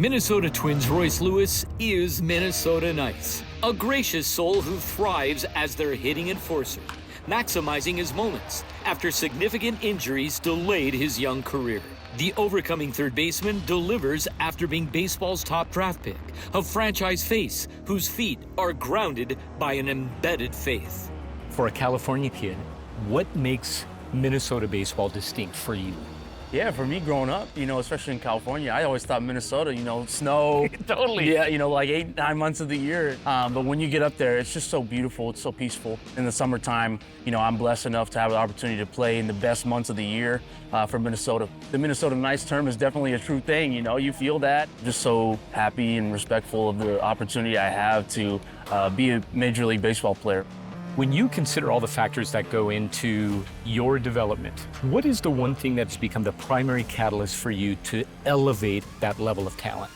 Minnesota Twins Royce Lewis is Minnesota nice. A gracious soul who thrives as their hitting enforcer, maximizing his moments after significant injuries delayed his young career. The overcoming third baseman delivers after being baseball's top draft pick, a franchise face whose feet are grounded by an embedded faith. For a California kid, what makes Minnesota baseball distinct for you? Yeah, for me growing up, especially in California, I always thought Minnesota, snow. Totally. Yeah, like 8-9 months of the year. But when you get up there, it's just so beautiful. It's so peaceful. In the summertime, I'm blessed enough to have the opportunity to play in the best months of the year for Minnesota. The Minnesota nice term is definitely a true thing. You feel that. Just so happy and respectful of the opportunity I have to be a Major League Baseball player. When you consider all the factors that go into your development, what is the one thing that's become the primary catalyst for you to elevate that level of talent?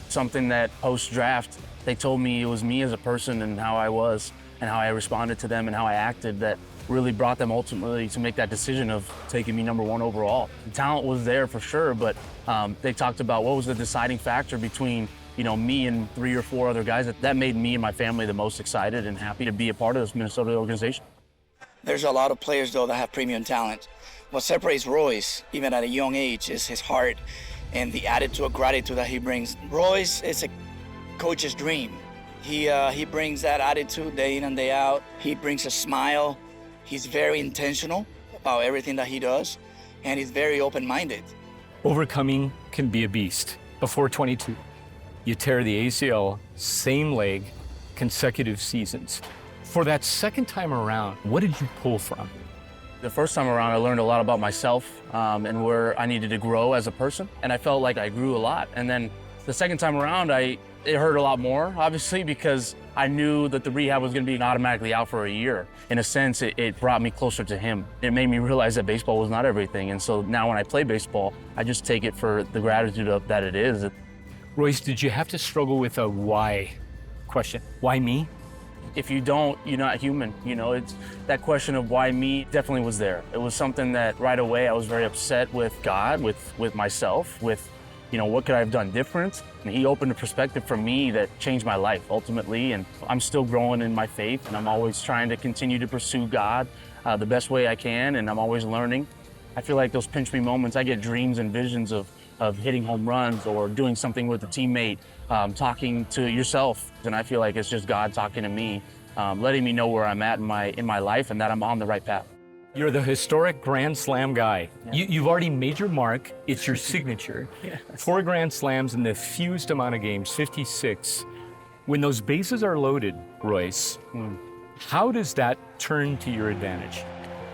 Something that post-draft, they told me it was me as a person and how I was and how I responded to them and how I acted that really brought them ultimately to make that decision of taking me #1 overall. The talent was there for sure, but they talked about what was the deciding factor between me and 3 or 4 other guys that made me and my family the most excited and happy to be a part of this Minnesota organization. There's a lot of players, though, that have premium talent. What separates Royce, even at a young age, is his heart and the attitude of gratitude that he brings. Royce is a coach's dream. He brings that attitude day in and day out. He brings a smile. He's very intentional about everything that he does, and he's very open-minded. Overcoming can be a beast. Before 22. You tear the ACL, same leg, consecutive seasons. For that second time around, what did you pull from? The first time around, I learned a lot about myself and where I needed to grow as a person, and I felt like I grew a lot. And then the second time around, it hurt a lot more, obviously, because I knew that the rehab was going to be automatically out for a year. In a sense, it brought me closer to him. It made me realize that baseball was not everything, and so now when I play baseball, I just take it for the gratitude of that it is. Royce, did you have to struggle with a why question? Why me? If you don't, you're not human. It's that question of why me definitely was there. It was something that right away I was very upset with God, with myself, with, what could I have done different? And he opened a perspective for me that changed my life ultimately. And I'm still growing in my faith, and I'm always trying to continue to pursue God the best way I can, and I'm always learning. I feel like those pinch me moments, I get dreams and visions of hitting home runs or doing something with a teammate, talking to yourself. And I feel like it's just God talking to me, letting me know where I'm at in my life and that I'm on the right path. You're the historic Grand Slam guy. Yeah. You've already made your mark. It's your signature. Yeah. 4 Grand Slams in the fewest amount of games, 56. When those bases are loaded, Royce, how does that turn to your advantage?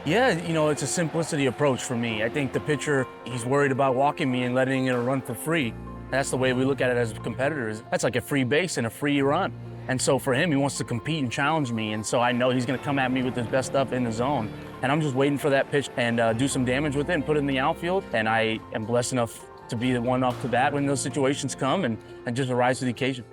Yeah, it's a simplicity approach for me. I think the pitcher, he's worried about walking me and letting it run for free. That's the way we look at it as competitors. That's like a free base and a free run. And so for him, he wants to compete and challenge me. And so I know he's going to come at me with his best stuff in the zone. And I'm just waiting for that pitch and do some damage with it and put it in the outfield. And I am blessed enough to be the one off the bat when those situations come and just rise to the occasion.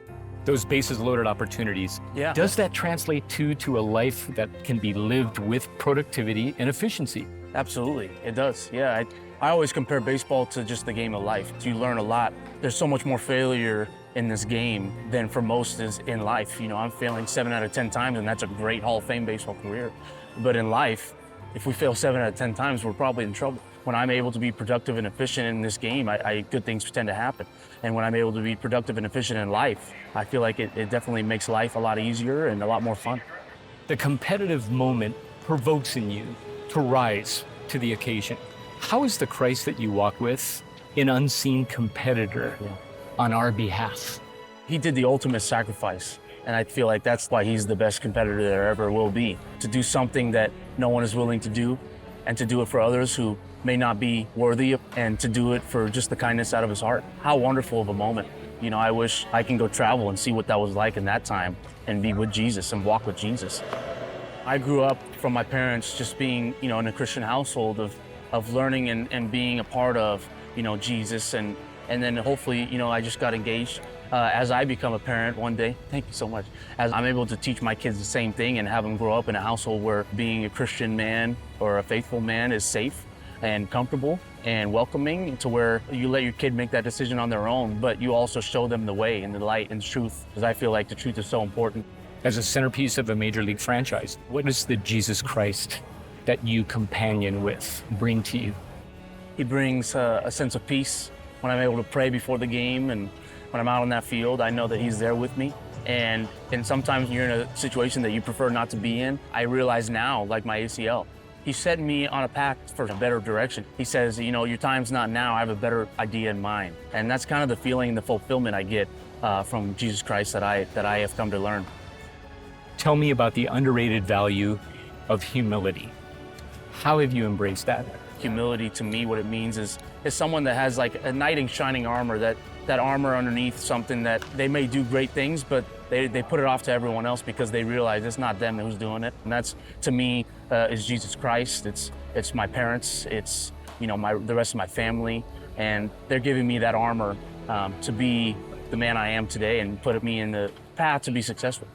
Those bases loaded opportunities. Yeah. Does that translate to a life that can be lived with productivity and efficiency? Absolutely, it does. Yeah, I always compare baseball to just the game of life. You learn a lot. There's so much more failure in this game than for most is in life. I'm failing 7 out of 10 times, and that's a great Hall of Fame baseball career. But in life, if we fail 7 out of 10 times, we're probably in trouble. When I'm able to be productive and efficient in this game, good things tend to happen. And when I'm able to be productive and efficient in life, I feel like it definitely makes life a lot easier and a lot more fun. The competitive moment provokes in you to rise to the occasion. How is the Christ that you walk with an unseen competitor on our behalf? He did the ultimate sacrifice. And I feel like that's why he's the best competitor there ever will be. To do something that no one is willing to do, and to do it for others who may not be worthy, and to do it for just the kindness out of his heart. How wonderful of a moment. I wish I can go travel and see what that was like in that time and be with Jesus and walk with Jesus. I grew up from my parents just being, in a Christian household of learning and being a part of, Jesus. And then hopefully, I just got engaged as I become a parent one day. Thank you so much. As I'm able to teach my kids the same thing and have them grow up in a household where being a Christian man or a faithful man is safe and comfortable, and welcoming to where you let your kid make that decision on their own, but you also show them the way and the light and the truth, because I feel like the truth is so important. As a centerpiece of a major league franchise, what does the Jesus Christ that you companion with bring to you? He brings a sense of peace. When I'm able to pray before the game and when I'm out on that field, I know that he's there with me. And sometimes you're in a situation that you prefer not to be in. I realize now, like my ACL, he's setting me on a path for a better direction. He says, you know, your time's not now, I have a better idea in mind. And that's kind of the feeling and the fulfillment I get from Jesus Christ that I have come to learn. Tell me about the underrated value of humility. How have you embraced that? Humility, to me, what it means is someone that has like a knight in shining armor, that armor underneath something that they may do great things, but they put it off to everyone else because they realize it's not them who's doing it. And that's, to me, is Jesus Christ. It's my parents, it's, you know, the rest of my family, and they're giving me that armor to be the man I am today and put me in the path to be successful.